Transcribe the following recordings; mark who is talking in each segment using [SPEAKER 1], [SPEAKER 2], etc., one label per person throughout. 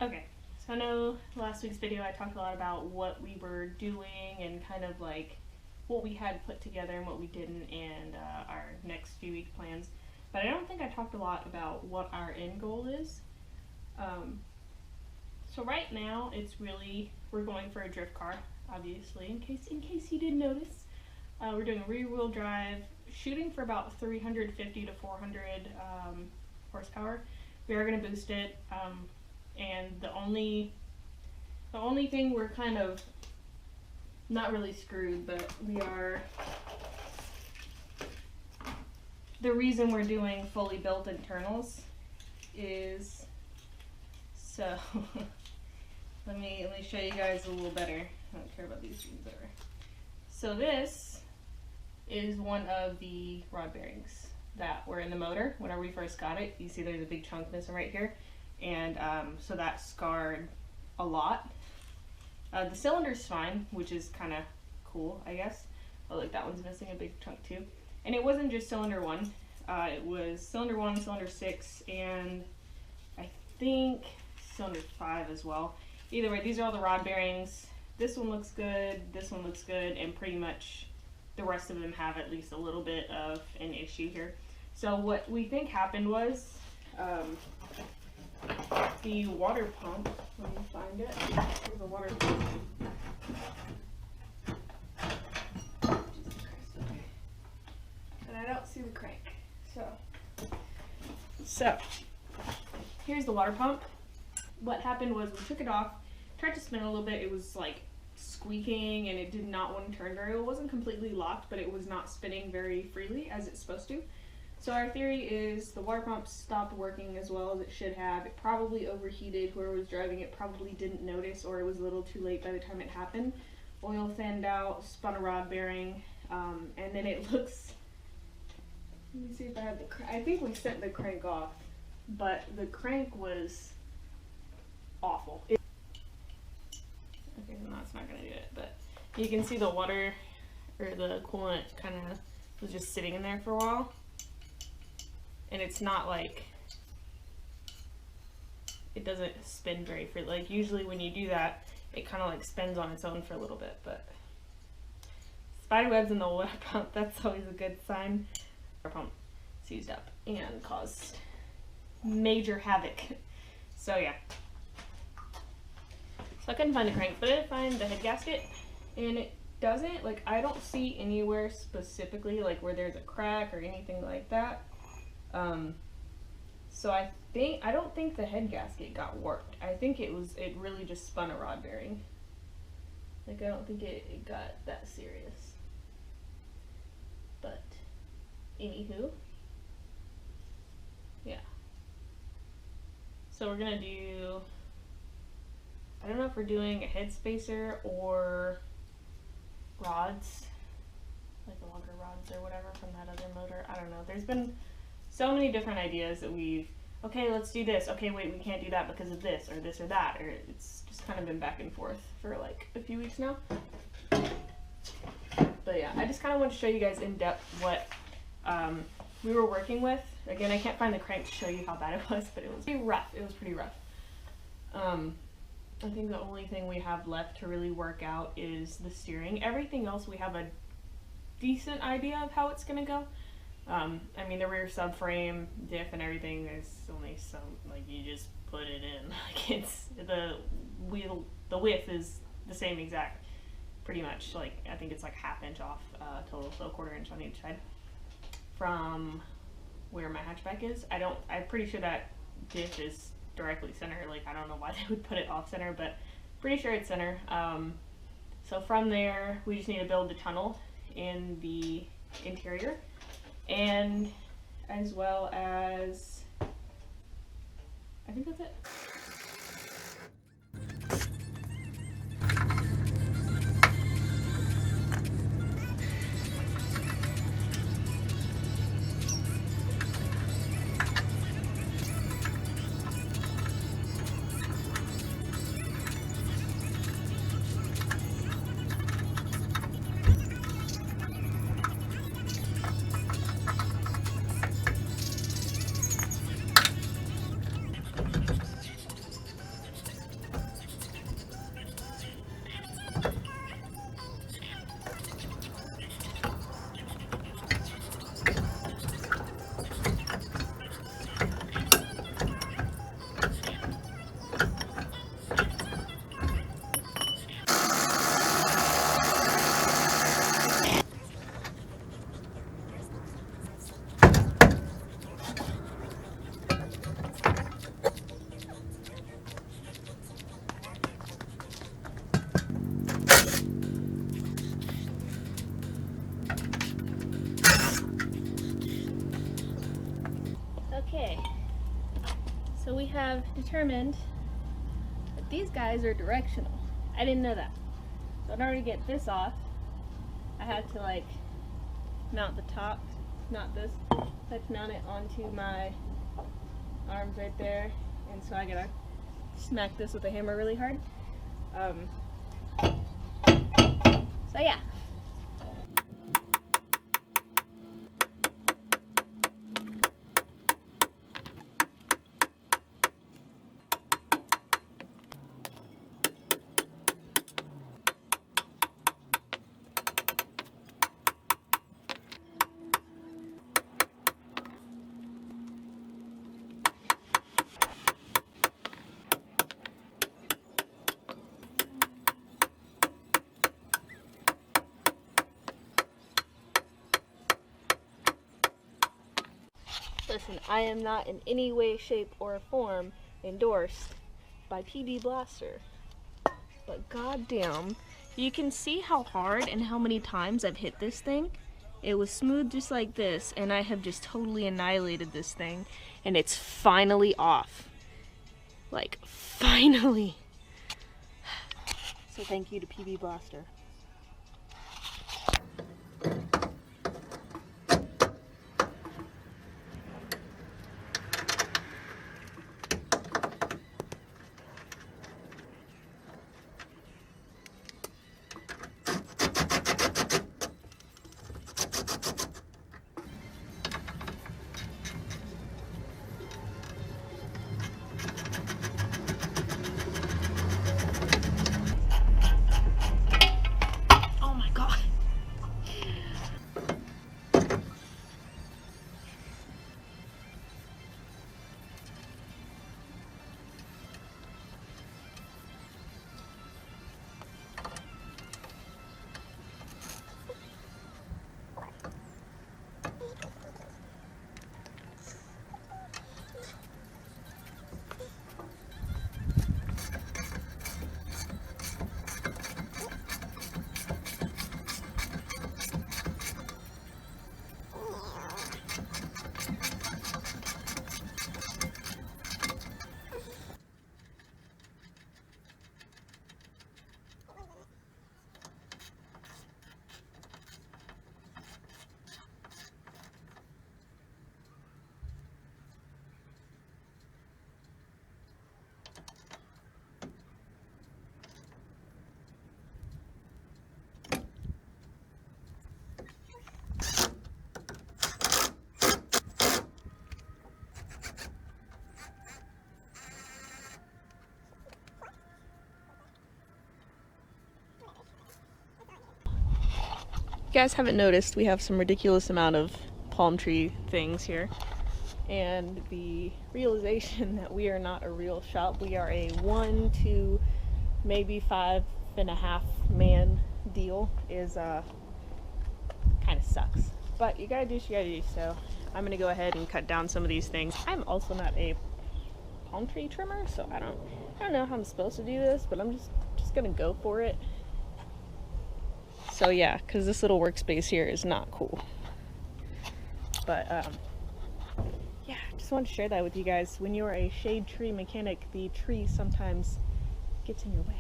[SPEAKER 1] Okay, so I know last week's video I talked a lot about what we were doing and kind of like what we had put together and what we didn't, and our next few week plans. But I don't think I talked a lot about what our end goal is. So right now it's really, we're going for a drift car, obviously, in case you didn't notice. We're doing a rear wheel drive, shooting for about 350 to 400 horsepower. We are going to boost it. And the only thing we're kind of not really screwed, but the reason we're doing fully built internals is so let me show you guys a little better. I don't care about these things ever. So this is one of the rod bearings that were in the motor whenever we first got it. You see there's a big chunk missing right here. And so that scarred a lot. The cylinder's fine, which is kind of cool, I guess. Oh, look, that one's missing a big chunk too. And it wasn't just cylinder 1. It was cylinder 1, cylinder 6, and I think cylinder 5 as well. Either way, these are all the rod bearings. This one looks good, this one looks good, and pretty much the rest of them have at least a little bit of an issue here. So what we think happened was, the water pump, let me find it, there's a water pump. And I don't see the crank, so here's the water pump. What happened was we took it off, tried to spin it a little bit, it was like squeaking and it did not want to turn very well. It wasn't completely locked, but it was not spinning very freely as it's supposed to. So our theory is the water pump stopped working as well as it should have. It probably overheated. Whoever was driving it probably didn't notice, or it was a little too late by the time it happened. Oil thinned out, spun a rod bearing, and then it looks, let me see if I have the crank. I think we sent the crank off, but the crank was awful. Okay, no, it's not gonna do it, but you can see the water, or the coolant kind of was just sitting in there for a while. And it's not like, it doesn't spin very free. Like usually when you do that, it kind of like spins on its own for a little bit, but spider webs in the water pump, that's always a good sign. Water pump seized up and caused major havoc. So yeah. So I couldn't find the crank, but I did find the head gasket, and it doesn't, like I don't see anywhere specifically like where there's a crack or anything like that. So I don't think the head gasket got warped. I think it really just spun a rod bearing. Like I don't think it got that serious. But, anywho, yeah. So we're gonna do, I don't know if we're doing a head spacer or rods, like the longer rods or whatever from that other motor. I don't know. There's been so many different ideas that okay, let's do this. Okay, wait, we can't do that because of this or that, or it's just kind of been back and forth for like a few weeks now. But yeah, I just kind of want to show you guys in depth what we were working with. Again, I can't find the crank to show you how bad it was, but it was pretty rough. It was pretty rough. I think the only thing we have left to really work out is the steering. Everything else we have a decent idea of how it's gonna go. I mean, the rear subframe, diff, and everything, there's only some, like, you just put it in. Like, it's, the width is the same exact, pretty much. Like, I think it's like ½ inch off total, so 1/4 inch on each side from where my hatchback is. I'm pretty sure that diff is directly center. Like, I don't know why they would put it off center, but pretty sure it's center. So from there, we just need to build the tunnel in the interior. And as well as, I think that's it. have determined that these guys are directional. I didn't know that. So in order to get this off, I had to like mount the top, not this. I had to mount it onto my arms right there, and so I gotta smack this with a hammer really hard. So yeah. Listen, I am not in any way, shape, or form endorsed by PB Blaster. But goddamn, you can see how hard and how many times I've hit this thing. It was smooth just like this, and I have just totally annihilated this thing, and it's finally off. Like, finally. So thank you to PB Blaster. You guys haven't noticed, we have some ridiculous amount of palm tree things here. And the realization that we are not a real shop, we are a 1 to maybe 5.5 man deal is kind of sucks. But you gotta do what you gotta do, so I'm gonna go ahead and cut down some of these things. I'm also not a palm tree trimmer, so I don't know how I'm supposed to do this, but I'm just gonna go for it. So yeah, because this little workspace here is not cool. But yeah, just wanted to share that with you guys. When you're a shade tree mechanic, the tree sometimes gets in your way.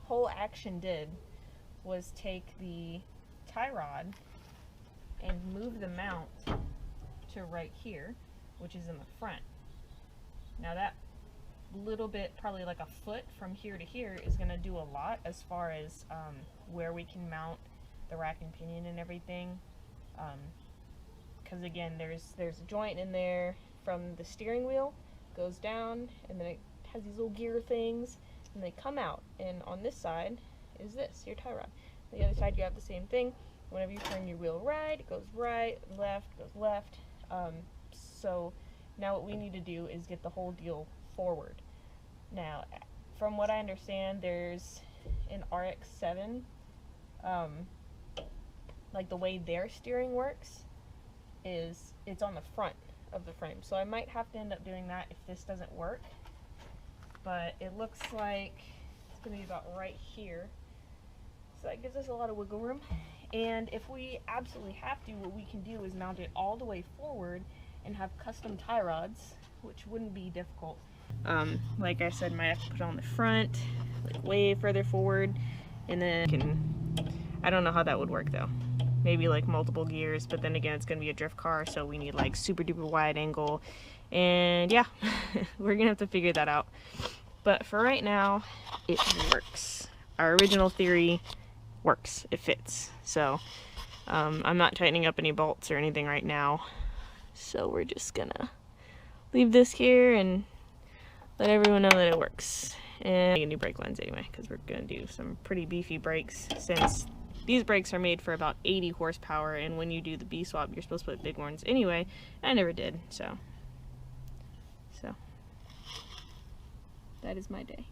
[SPEAKER 1] Whole action did was take the tie rod and move the mount to right here, which is in the front. Now that little bit, probably like a foot from here to here, is going to do a lot as far as where we can mount the rack and pinion and everything, because again there's a joint in there from the steering wheel, goes down, and then it has these little gear things, and they come out, and on this side is this, your tie rod. On the other side you have the same thing. Whenever you turn your wheel right, it goes right, left goes left. So now what we need to do is get the whole deal forward. Now, from what I understand, there's an RX-7 like the way their steering works is it's on the front of the frame. So I might have to end up doing that if this doesn't work. But it looks like it's going to be about right here. So that gives us a lot of wiggle room. And if we absolutely have to, what we can do is mount it all the way forward and have custom tie rods, which wouldn't be difficult. Like I said, might have to put it on the front, like way further forward, and then I don't know how that would work though. Maybe like multiple gears, but then again, it's gonna be a drift car, so we need like super duper wide angle, and yeah, we're gonna have to figure that out. But for right now, it works. Our original theory works, it fits. So I'm not tightening up any bolts or anything right now, so we're just gonna leave this here and let everyone know that it works. And get new brake lines anyway, because we're gonna do some pretty beefy brakes, since these brakes are made for about 80 horsepower, and when you do the B swap, you're supposed to put big ones anyway. I never did, so that is my day.